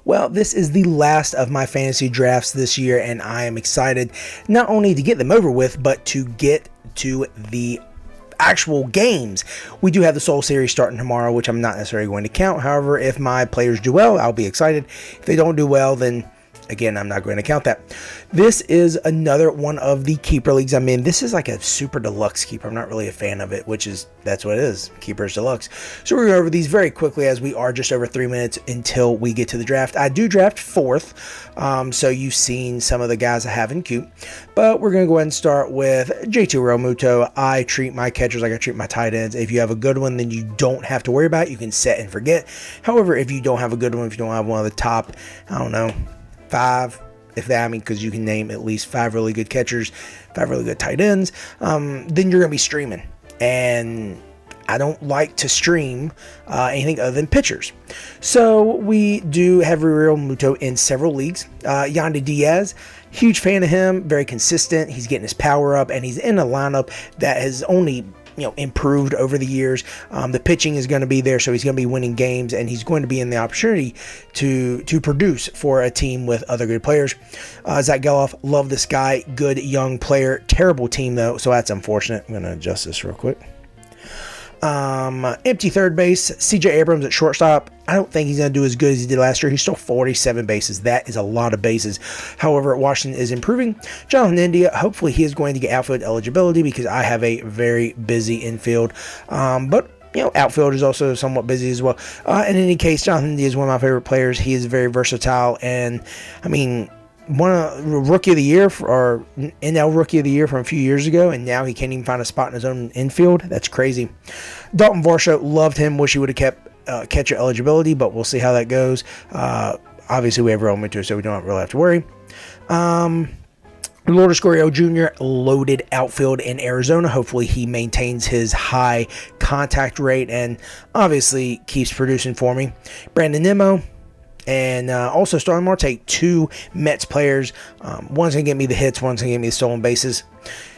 Well, this is the last of my fantasy drafts this year, and I am excited not only to get them over with, but to get to the actual games. We do have the Soul Series starting tomorrow, which I'm not necessarily going to count. However, if my players do well, I'll be excited. If they don't do well, then again, I'm not going to count that. This is another one of the keeper leagues I'm in. This is like a super deluxe keeper. I'm not really a fan of it, that's what it is. Keepers deluxe. So we're going to go over these very quickly as we are just over 3 minutes until we get to the draft. I do draft fourth. So you've seen some of the guys I have in queue, but we're going to go ahead and start with J2 Realmuto. I treat my catchers like I treat my tight ends. If you have a good one, then you don't have to worry about it. You can set and forget. However, if you don't have a good one, if you don't have one of the top, I don't know, 5, because you can name at least 5 really good catchers, 5 really good tight ends, then you're going to be streaming. And I don't like to stream anything other than pitchers. So we do have Real Muto in several leagues. Yandy Diaz, huge fan of him, very consistent. He's getting his power up, and he's in a lineup that has only improved over the years. The pitching is going to be there, so he's going to be winning games, and he's going to be in the opportunity to produce for a team with other good players. Zach Geloff, love this guy, good young player, terrible team though, so that's unfortunate. I'm going to adjust this real quick. Empty third base, CJ Abrams at shortstop. I don't think he's going to do as good as he did last year. He's still 47 bases. That is a lot of bases. However, Washington is improving. Jonathan India, hopefully he is going to get outfield eligibility because I have a very busy infield. But outfield is also somewhat busy as well. In any case, Jonathan India is one of my favorite players. He is very versatile, and one rookie of the year or NL rookie of the year from a few years ago, and now he can't even find a spot in his own infield. That's crazy. Dalton Varsho, loved him. Wish he would have kept catcher eligibility, but we'll see how that goes. Obviously, we have Realmuto, so we don't really have to worry. Lourdes Gurriel Jr., loaded outfield in Arizona. Hopefully, he maintains his high contact rate and obviously keeps producing for me. Brandon Nimmo. And also Starling Marte, 2 Mets players. One's going to get me the hits, one's going to get me the stolen bases.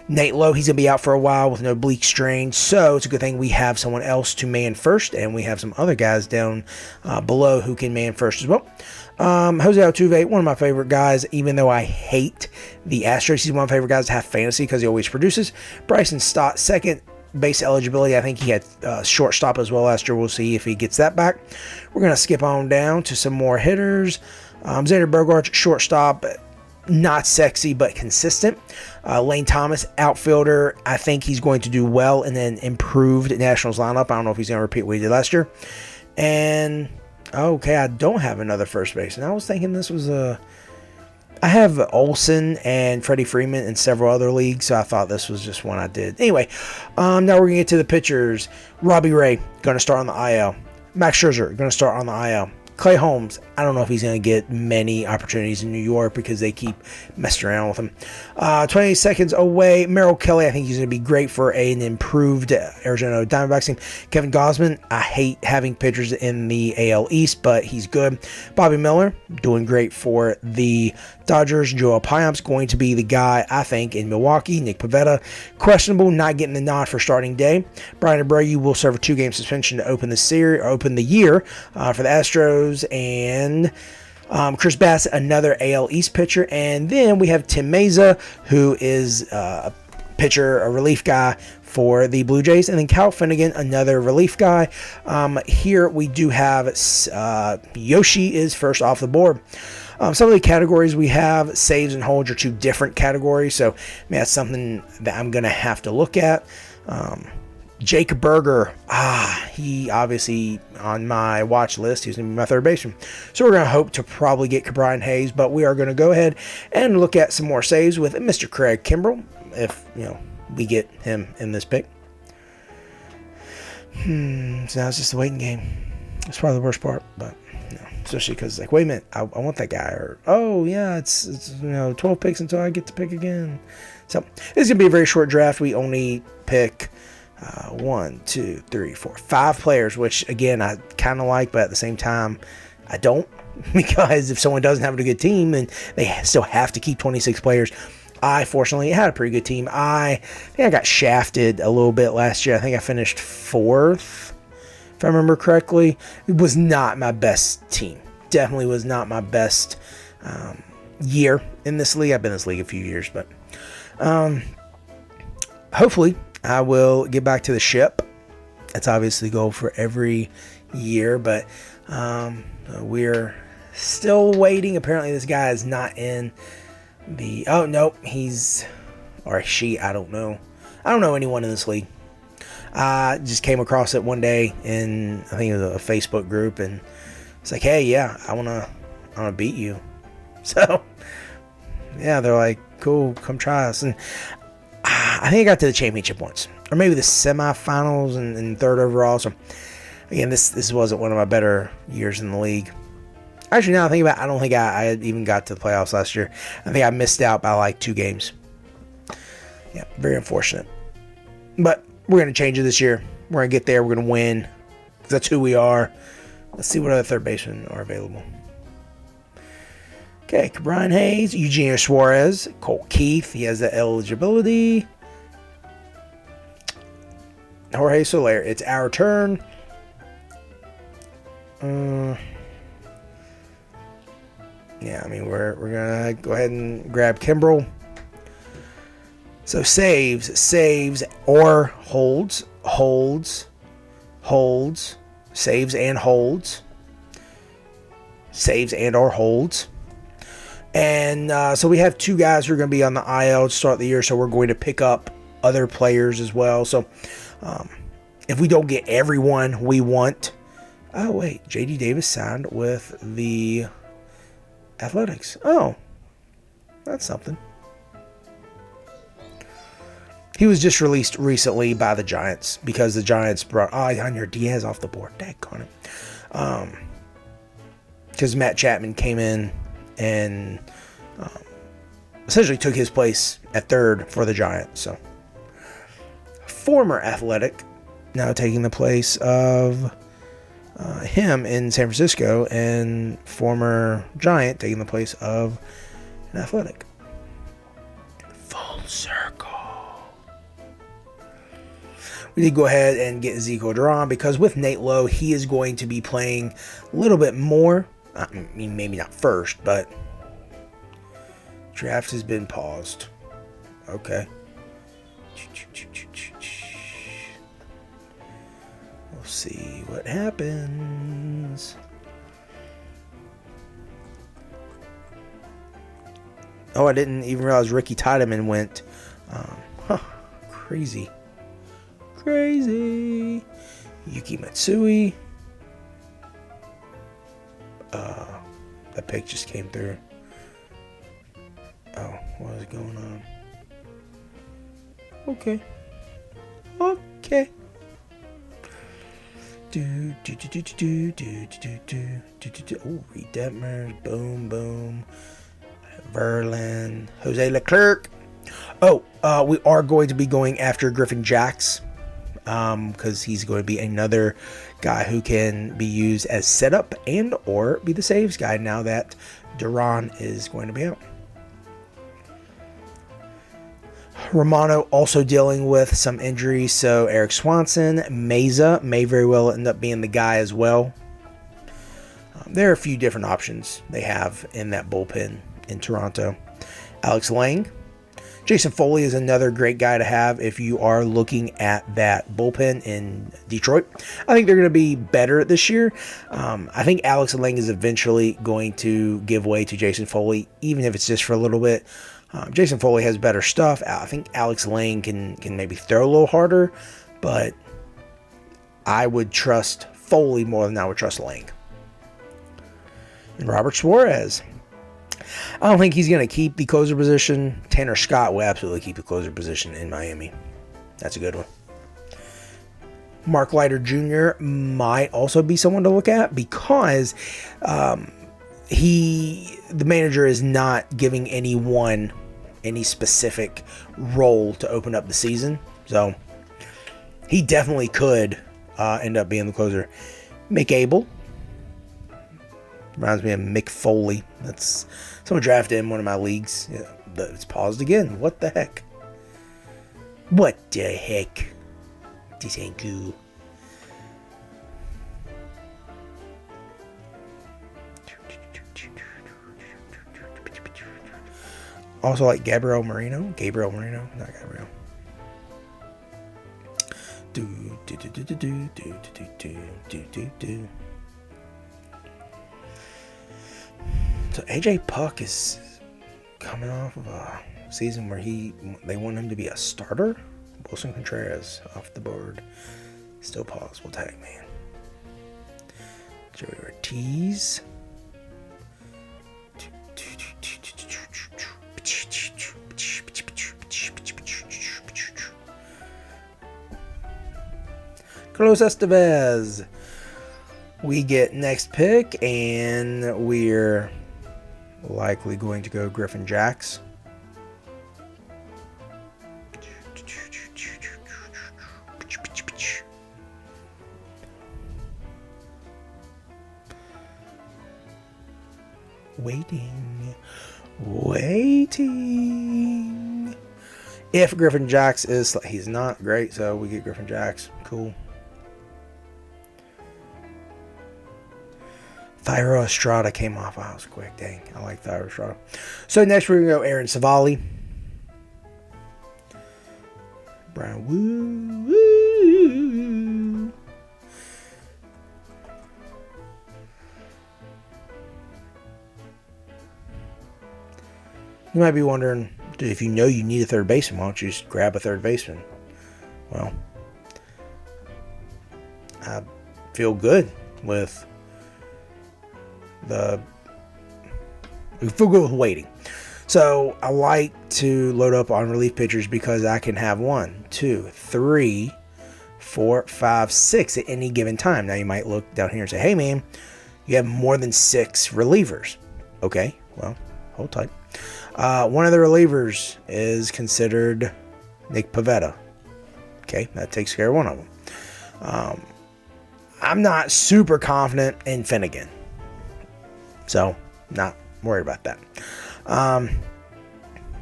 Nate Lowe, he's going to be out for a while with no oblique strain, so it's a good thing we have someone else to man first, and we have some other guys down below who can man first as well. Jose Altuve, one of my favorite guys, even though I hate the Astros. He's one of my favorite guys to have fantasy because he always produces. Bryson Stott, second base eligibility. I think he had shortstop as well last year. We'll see if he gets that back. We're going to skip on down to some more hitters. Xander Bogaerts, shortstop, not sexy but consistent. Lane Thomas, outfielder. I think he's going to do well in an improved Nationals lineup. I don't know if he's going to repeat what he did last year. And okay, I don't have another first base. And I was thinking this was I have Olsen and Freddie Freeman in several other leagues, so I thought this was just one I did. Anyway, now we're going to get to the pitchers. Robbie Ray, going to start on the IL. Max Scherzer, going to start on the IL. Clay Holmes, I don't know if he's going to get many opportunities in New York because they keep messing around with him. 28 seconds away, Merrill Kelly, I think he's going to be great for an improved Arizona Diamondbacks team. Kevin Gausman, I hate having pitchers in the AL East, but he's good. Bobby Miller, doing great for the Dodgers. Joel Payamps going to be the guy, I think, in Milwaukee. Nick Pivetta, questionable, not getting the nod for starting day. Brian Abreu will serve a 2-game suspension to open the year for the Astros. And Chris Bassett, another AL East pitcher. And then we have Tim Meza, who is a pitcher, a relief guy for the Blue Jays. And then Cal Finnegan, another relief guy. Here we do have Yoshi is first off the board. Some of the categories we have, saves and holds, are 2 different categories. So that's something that I'm going to have to look at. Jake Berger, he obviously on my watch list. He's going to be my third baseman. So we're going to hope to probably get Brian Hayes, but we are going to go ahead and look at some more saves with Mr. Craig Kimbrell, if we get him in this pick. So now it's just a waiting game. It's probably the worst part, but especially because wait a minute, I want that guy, or it's 12 picks until I get to pick again. So this is going to be a very short draft. We only pick 1, 2, 3, 4, 5 players, which again I kind of like, but at the same time I don't, because if someone doesn't have a good team, then they still have to keep 26 players. I fortunately had a pretty good team. I think I got shafted a little bit last year. I think I finished 4th, if I remember correctly. It was not my best team. definitely was not my best year in this league. I've been in this league a few years, but hopefully I will get back to the ship. That's obviously the goal for every year, but we're still waiting. Apparently this guy is not in the... Oh, no, he's... Or she, I don't know. I don't know anyone in this league. I just came across it one day in, I think it was a Facebook group, and it's like, hey, yeah, I wanna beat you. So, yeah, they're like, cool, come try us. And I think I got to the championship once, or maybe the semifinals and third overall. So, again, this wasn't one of my better years in the league. Actually, now I think about it, I don't think I even got to the playoffs last year. I think I missed out by like 2 games. Yeah, very unfortunate. But we're going to change it this year. We're going to get there. We're going to win. That's who we are. Let's see what other third basemen are available. Okay, Brian Hayes, Eugenio Suarez, Cole Keith. He has the eligibility. Jorge Soler. It's our turn. Yeah, I mean, we're going to go ahead and grab Kimbrel. So saves, or holds, saves and holds, saves and or holds. And so we have 2 guys who are going to be on the IL to start the year, so we're going to pick up other players as well. So if we don't get everyone we want... Oh, wait, J.D. Davis signed with the Athletics. Oh, that's something. He was just released recently by the Giants because the Giants brought Yonder Diaz off the board. Daggone it. Because Matt Chapman came in and essentially took his place at third for the Giants. So, former Athletic now taking the place of him in San Francisco, and former Giant taking the place of an Athletic. Full circle. We did go ahead and get Zico Duran because with Nate Lowe, he is going to be playing a little bit more. I mean, maybe not first, but draft has been paused. Okay. We'll see what happens. Oh, I didn't even realize Ricky Tiedemann went. Crazy. Yuki Matsui. That pick just came through. Oh, what is going on? Okay. Oh, Reed Detmers. Boom. Verlin. Jose Leclerc. Oh, we are going to be going after Griffin Jacks. Because he's going to be another guy who can be used as setup and or be the saves guy now that Duran is going to be out. Romano also dealing with some injuries, so Eric Swanson, Meza may very well end up being the guy as well. There are a few different options they have in that bullpen in Toronto. Alex Lang. Jason Foley is another great guy to have if you are looking at that bullpen in Detroit. I think they're going to be better this year. I think Alex Lang is eventually going to give way to Jason Foley, even if it's just for a little bit. Jason Foley has better stuff. I think Alex Lang can maybe throw a little harder, but I would trust Foley more than I would trust Lang. And Robert Suarez. I don't think he's going to keep the closer position. Tanner Scott will absolutely keep the closer position in Miami. That's a good one. Mark Leiter Jr. might also be someone to look at because the manager is not giving anyone any specific role to open up the season. So he definitely could end up being the closer. Mick Abel. Reminds me of Mick Foley. That's someone drafted in one of my leagues. Yeah, it's paused again. What the heck? This ain't cool. Also like Gabriel Moreno, not Gabriel. So AJ Puck is coming off of a season where they want him to be a starter. Wilson Contreras off the board. Still possible tag man. Joey Ortiz. Carlos Estevez. We get next pick, and we're likely going to go Griffin Jacks. Waiting. If Griffin Jacks he's not great, so we get Griffin Jacks. Cool. Thairo Estrada came off. Wow, that was quick. Dang, I like Thairo Estrada. So next we're going to go Aaron Savali. Brian Woo. You might be wondering, if you know you need a third baseman, why don't you just grab a third baseman? Well, I feel good with waiting. So I like to load up on relief pitchers because I can have 1, 2, 3, 4, 5, 6 at any given time. Now you might look down here and say, hey man, you have more than 6 relievers. Okay, well, hold tight. One of the relievers is considered Nick Pivetta. Okay, that takes care of one of them. I'm not super confident in Finnegan, so not worried about that.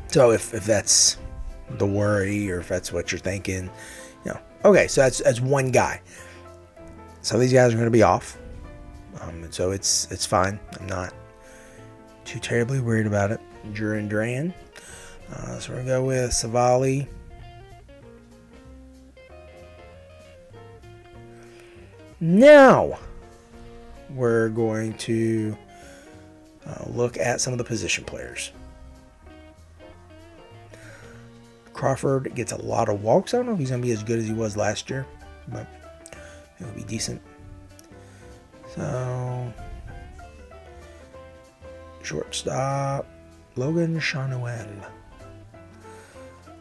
So if that's the worry, or if that's what you're thinking, okay, so that's one guy. So these guys are going to be off, and so it's fine. I'm not too terribly worried about it. Duran Duran. So we're going to go with Savali. Now we're going to look at some of the position players. Crawford gets a lot of walks. I don't know if he's going to be as good as he was last year, but it'll be decent. So, shortstop, Logan Chanuel.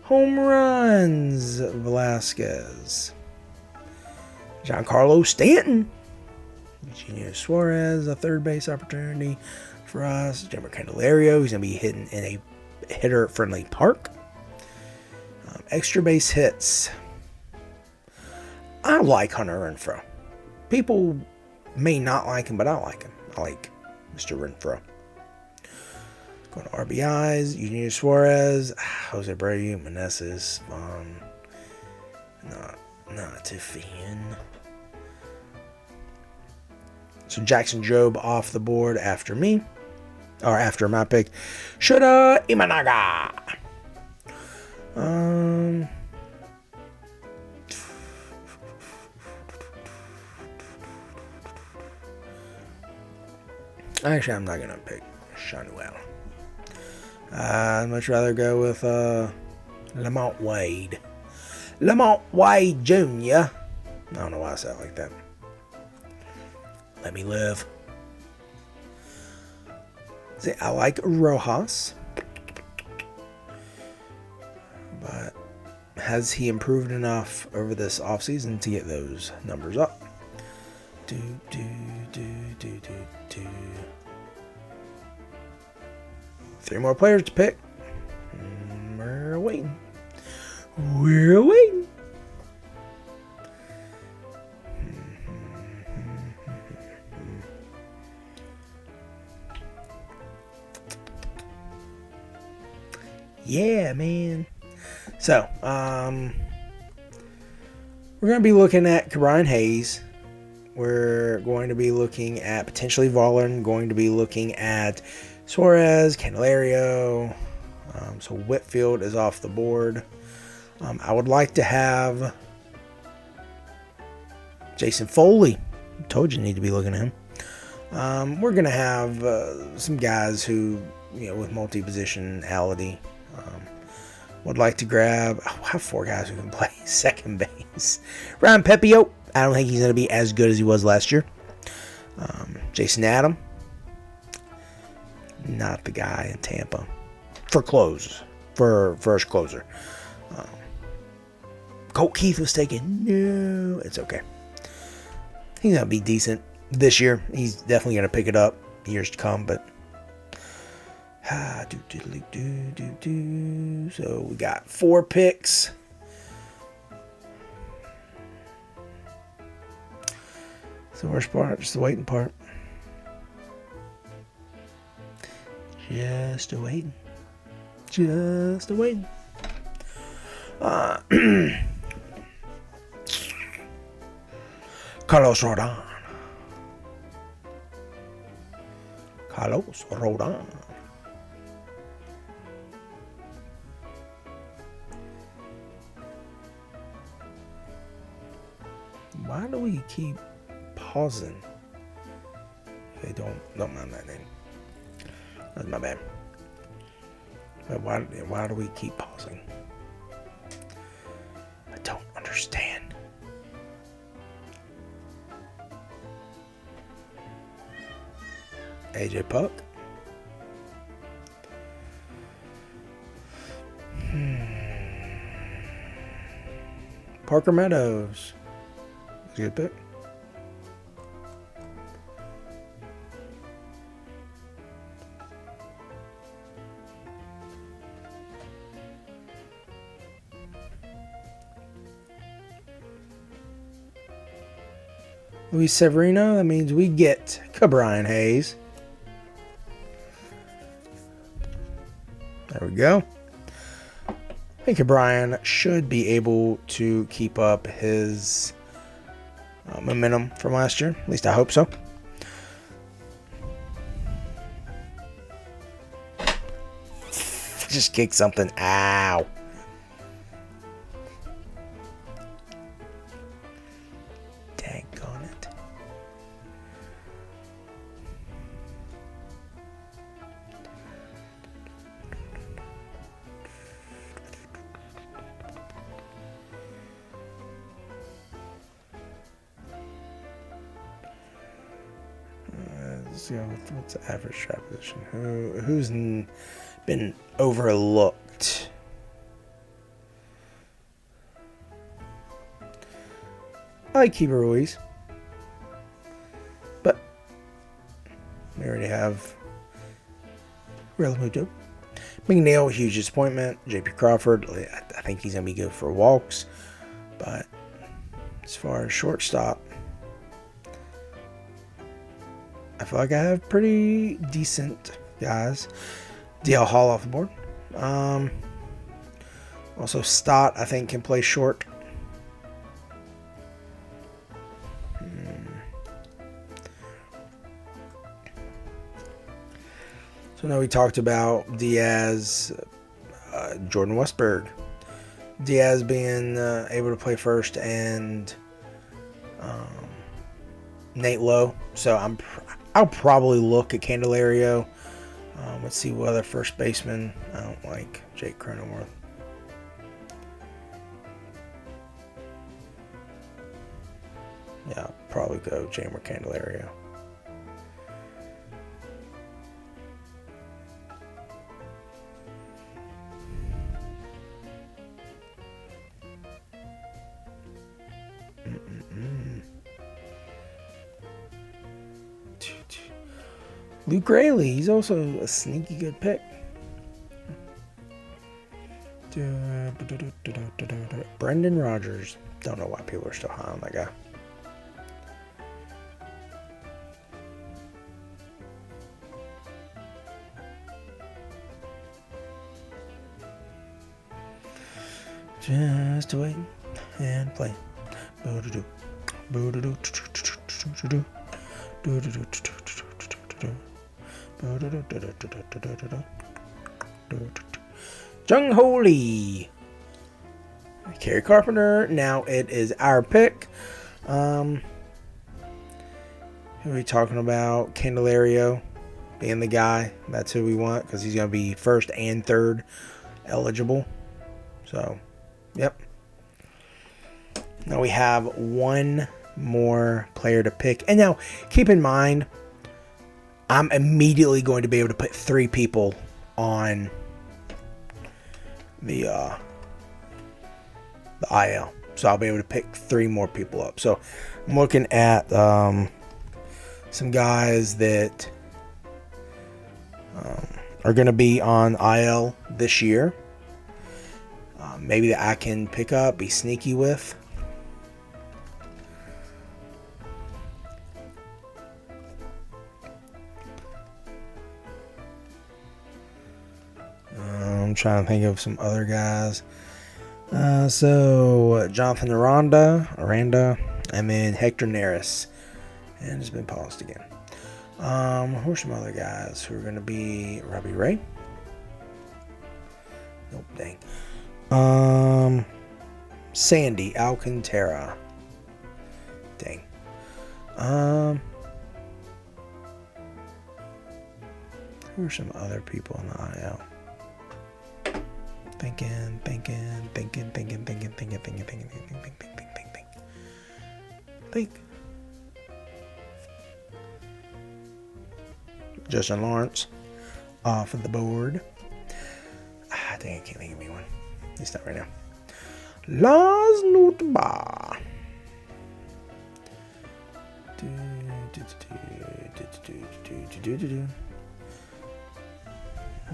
Home runs, Velasquez. Giancarlo Stanton. Eugenio Suarez, a third base opportunity for us. Jimmer Candelario, he's going to be hitting in a hitter-friendly park. Extra base hits. I like Hunter Renfroe. People may not like him, but I like him. I like Mr. Renfroe. Going to RBIs, Eugenio Suarez, Jose Abreu, Meneses, Vaughn. Not a fan. So Jackson Jobe off the board after me. Or after my pick. Shota Imanaga. Actually, I'm not going to pick Chanuel. I'd much rather go with Lamont Wade. Lamont Wade Jr. I don't know why I said it like that. Let me live. See, I like Rojas. But has he improved enough over this offseason to get those numbers up? Do. 3 more players to pick. We're waiting. Yeah, man. So, we're going to be looking at Brian Hayes. We're going to be looking at potentially Volland. Going to be looking at Suarez, Candelario, So Whitfield is off the board. I would like to have Jason Foley. Told you need to be looking at him. We're going to have some guys who, with multi-positionality. Would like to grab, I have 4 guys who can play second base. Ryan Pepio, I don't think he's going to be as good as he was last year. Jason Adam, not the guy in Tampa. For first closer. Colt Keith was taken. No, it's okay. He's going to be decent this year. He's definitely going to pick it up years to come, but so we got 4 picks. It's the worst part, just the waiting part. Just a waiting. Carlos Rodon. Why do we keep pausing? They don't mind that name. That's my bad. But why do we keep pausing? I don't understand. AJ Puck. Parker Meadows. That's a good pick. Luis Severino. That means we get Brian Hayes. There we go. I think Brian should be able to keep up his momentum from last year. At least I hope so. Just kicked something. Ow. Daggone it. Let's see what's the average strap position. Who's been overlooked? I like Keeper Ruiz, but we already have Realmuto. McNeil, huge disappointment. JP Crawford, I think he's going to be good for walks, but as far as shortstop, I feel like I have pretty decent guys. DL Hall off the board. Also, Stott, I think, can play short. So now we talked about Diaz, Jordan Westberg. Diaz being able to play first and Nate Lowe. So I'll probably look at Candelario. Let's see what other first baseman I don't like. Jake Cronenworth. Yeah, I'll probably go Jamer Candelario. Luke Raley, he's also a sneaky good pick. Brendan Rodgers. Don't know why people are still high on that guy. Just wait and play. Jung Ho Lee. Kerry Carpenter. Now it is our pick. Who are we talking about? Candelario being the guy. That's who we want because he's going to be first and third eligible. So, yep. Now we have one more player to pick. And now, keep in mind, I'm immediately going to be able to put 3 people on the IL. So I'll be able to pick 3 more people up. So I'm looking at some guys that are going to be on IL this year. Maybe that I can pick up, be sneaky with. I'm trying to think of some other guys. So Jonathan Aranda, and then Hector Neris. And it's been paused again. Who's some other guys who are going to be Robbie Ray? Nope, dang. Sandy Alcantara. Dang. Who are some other people in the IL? Thinking. Justin Lawrence off of the board. Dang, I can't think of anyone. At least not right now. Lars Nootbaar.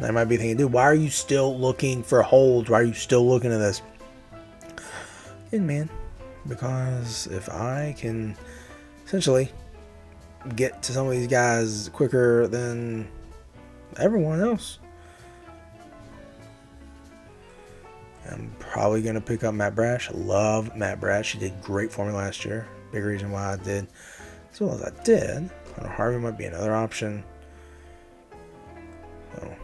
I might be thinking, dude, why are you still looking for holds? Why are you still looking at this? And man, because if I can essentially get to some of these guys quicker than everyone else, I'm probably going to pick up Matt Brash. I love Matt Brash. He did great for me last year. Big reason why I did as well as I did. Hunter Harvey might be another option. So,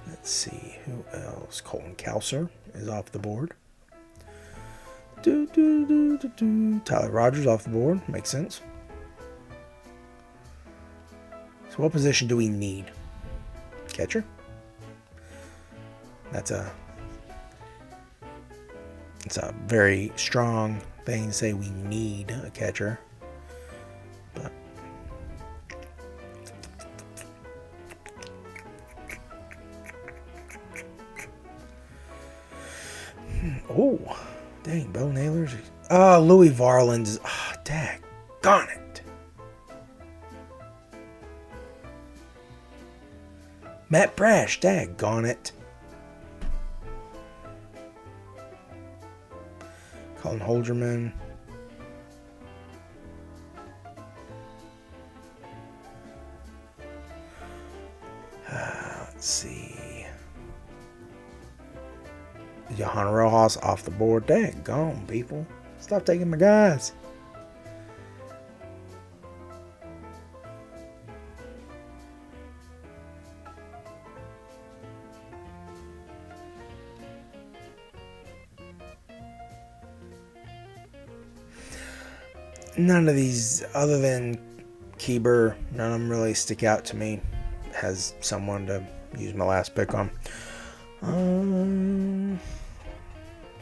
let's see. Who else? Colton Cowser is off the board. Tyler Rogers off the board. Makes sense. So what position do we need? Catcher? It's a very strong thing to say we need a catcher. But oh, dang, Bo Naylor's. Oh, Louis Varland's. Oh, daggone it. Matt Brash, daggone it. Colin Holderman. Let's see. Johan Rojas off the board. Daggone, people. Stop taking my guys. None of these, other than Keeber, none of them really stick out to me as someone to use my last pick on. Do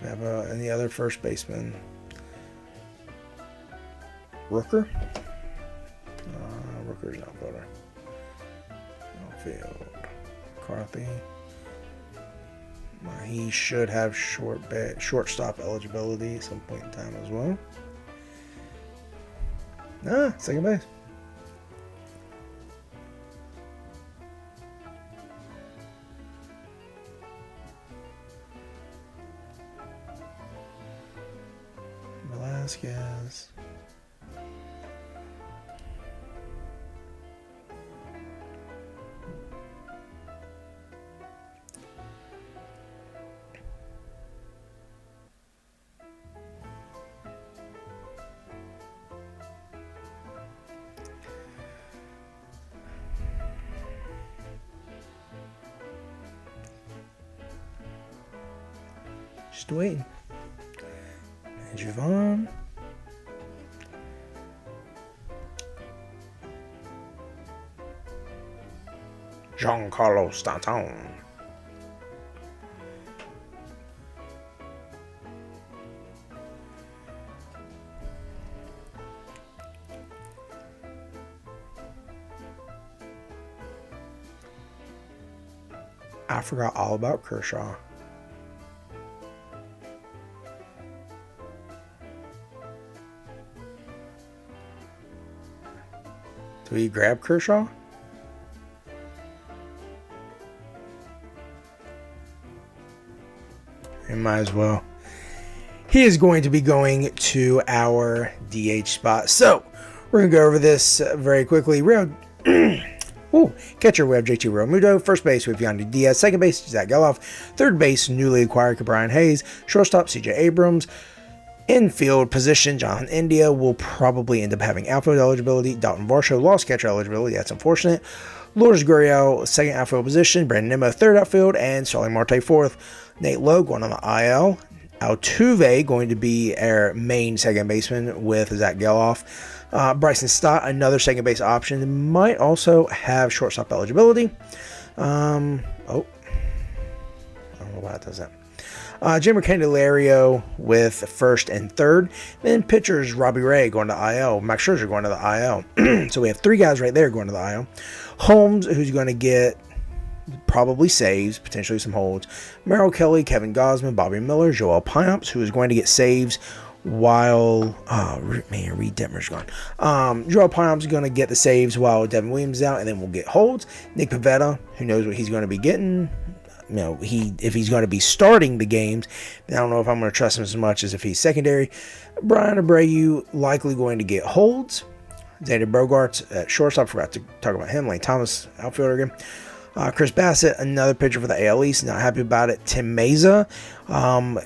I have any other first baseman? Rooker? Rooker's not voter. Outfield. McCarthy. He should have shortstop eligibility at some point in time as well. Second base. Velasquez. Just waiting. And Javon. Giancarlo Stanton. I forgot all about Kershaw. Do we grab Kershaw? We might as well. He is going to be going to our DH spot. So, we're going to go over this very quickly. Catcher, we have JT Realmuto. First base, we have Yandy Diaz. Second base, Zach Geloff. Third base, newly acquired Brian Hayes. Shortstop, CJ Abrams. Infield position, Jonathan India will probably end up having outfield eligibility. Dalton Varsho lost catcher eligibility. That's unfortunate. Lourdes Gurriel, second outfield position. Brandon Nimmo, third outfield. And Starling Marte, fourth. Nate Lowe going on the IL. Altuve going to be our main second baseman with Zach Geloff. Bryson Stott, another second base option, might also have shortstop eligibility. I don't know why it does that. Jimmer Candelario with first and third. Then pitchers, Robbie Ray going to IL. Max Scherzer going to the IL. So we have three guys right there going to the IL. Holmes, who's going to get probably saves, potentially some holds. Merrill Kelly, Kevin Gausman, Bobby Miller, Joel Payamps, who is going to get saves while Reed Detmer's gone. Joel Payamps is going to get the saves while Devin Williams is out, and then we'll get holds. Nick Pivetta, who knows what he's going to be getting. You know, if he's going to be starting the games, then I don't know if I'm going to trust him as much as if he's secondary. Brian Abreu likely going to get holds. Xander Bogaerts at shortstop, forgot to talk about him. Lane Thomas, outfielder again. Chris Bassett, another pitcher for the AL East, not happy about it. Tim Meza,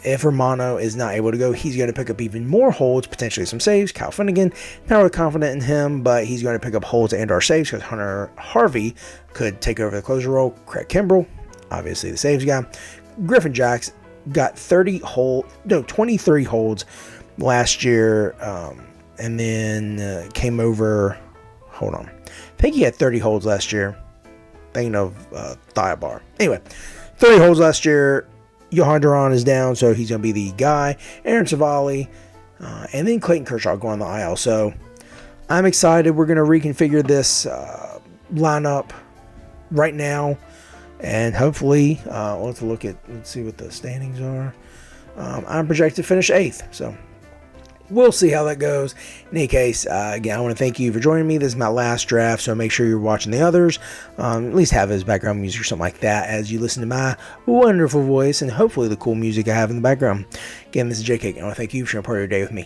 if Romano is not able to go, he's going to pick up even more holds, potentially some saves. Kyle Finnegan, not really confident in him, but he's going to pick up holds and our saves because Hunter Harvey could take over the closer role. Craig Kimbrell, obviously the saves guy. Griffin Jacks got 23 holds last year, and then came over. Hold on, I think he had 30 holds last year. Thinking of Thiabar. Anyway, 30 holds last year. Johan Duran is down, so he's going to be the guy. Aaron Savali, and then Clayton Kershaw going on the IL. So I'm excited. We're going to reconfigure this lineup right now, and hopefully, let's see what the standings are. I'm projected to finish 8th, so we'll see how that goes. In any case, again, I want to thank you for joining me. This is my last draft, so make sure you're watching the others. At least have as background music or something like that as you listen to my wonderful voice and hopefully the cool music I have in the background. Again, this is JK, and I want to thank you for sharing part of your day with me.